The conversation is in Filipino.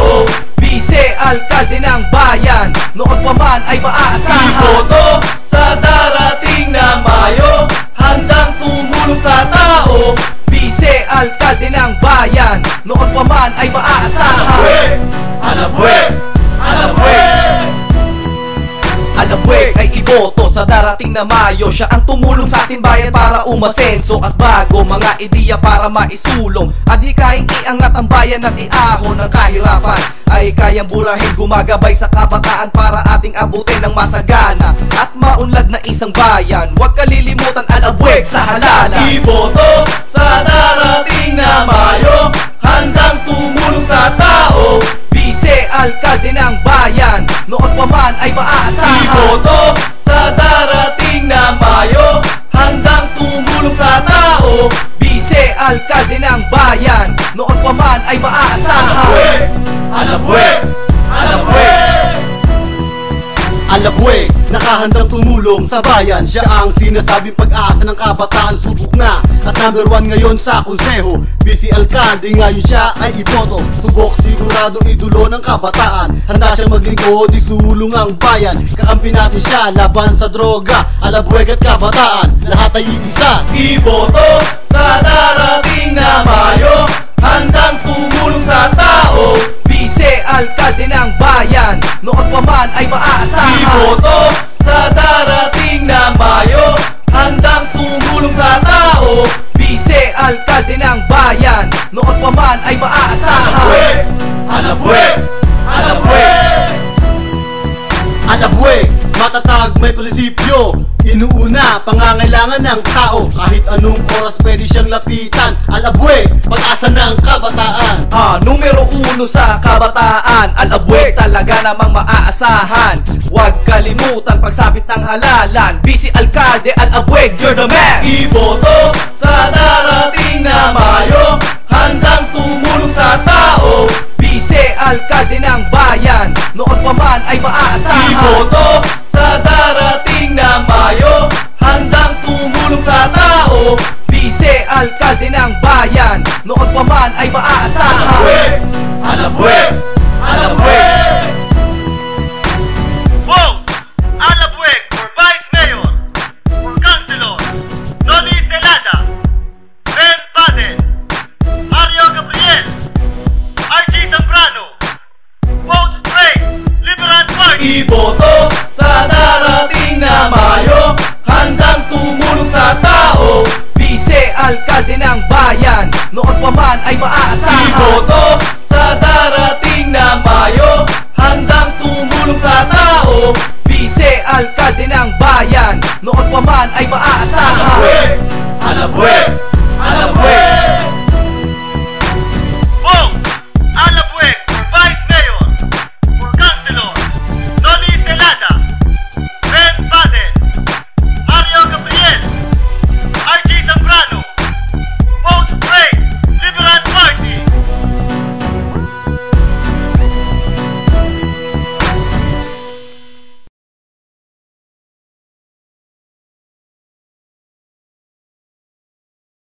tao, Vice-Alkalde ng bayan, noon pa man ay maaasahan. Iboto sa darating na Mayo, handang tumulong sa tao, Vice-Alkalde ng bayan, noon pa man ay maaasahan. Alabwe! Alabwe! Alabwe ay iboto sa darating na Mayo. Siya ang tumulong sa ating bayan para umasenso at bago mga ideya para maisulong at hikaing iangat ang bayan at iahon ng kahirapan ay kayang burahin, gumagabay sa kabataan para ating abutin ng masagana at maunlad na isang bayan. Huwag kalilimutan Alabwe sa halalan. Iboto sa darating na Mayo, handang tumulong sa tao, Vice-Alkalde ng bayan, noon pa man ay maaasahan. Iboto sa darating na Mayo, handang tumulong sa tao, Vice-Alkalde ng bayan, noon pa man ay maaasahan. Alabwe! Alabwe! Alabwe, nakahandang tumulong sa bayan. Siya ang sinasabing pag-asa ng kabataan. Subok na at number 1 ngayon sa konseho. Vice-Alkalde ngayon siya ay iboto. Subok sigurado idolo ng kabataan. Handa siyang maglingkod, isulong ang bayan. Kakampi natin siya laban sa droga, Alabwe at kabataan, lahat ay iisa. Iboto sa darating na Mayo, handang tumulong sa tao, Vice-Alkalde ng bayan, noon pa man ay maaasahan. Iboto sa darating na Mayo, handang tumulong sa tao, Vice-Alkalde ng bayan, noon pa man ay maaasahan. Alabwe! Alabwe! Alabwe, matatag may prinsipyo. Inuuna, pangangailangan ng tao. Kahit anong oras pwede siyang lapitan. Alabwe, pag-asa ng kabataan. Numero 1 sa kabataan, Alabwe talaga namang maaasahan. Huwag kalimutan pagsapit ng halalan, Vice-Alkalde, Alabwe, you're the man. Iboto sa darating na Mayo, handang tumulong sa tao, Vice-Alkalde ng bayan, noon pa man ay maaasahan. Iboto sa darating na Mayo, handang tumulong sa tao, Vice-Alkalde ng bayan, noon pa man ay maaasahan. Alabwe! Alabwe! Wow! Alabwe for Vice Mayor, for Councilor, Tony Celada, Ben Paden, Mario Gabriel, RG Zambrano, Vote Straight, Liberal Party. Iboto sa darating na Mayo, handang tumulong sa tao, Vice-Alkalde ng bayan, noon pa man ay maaasahan.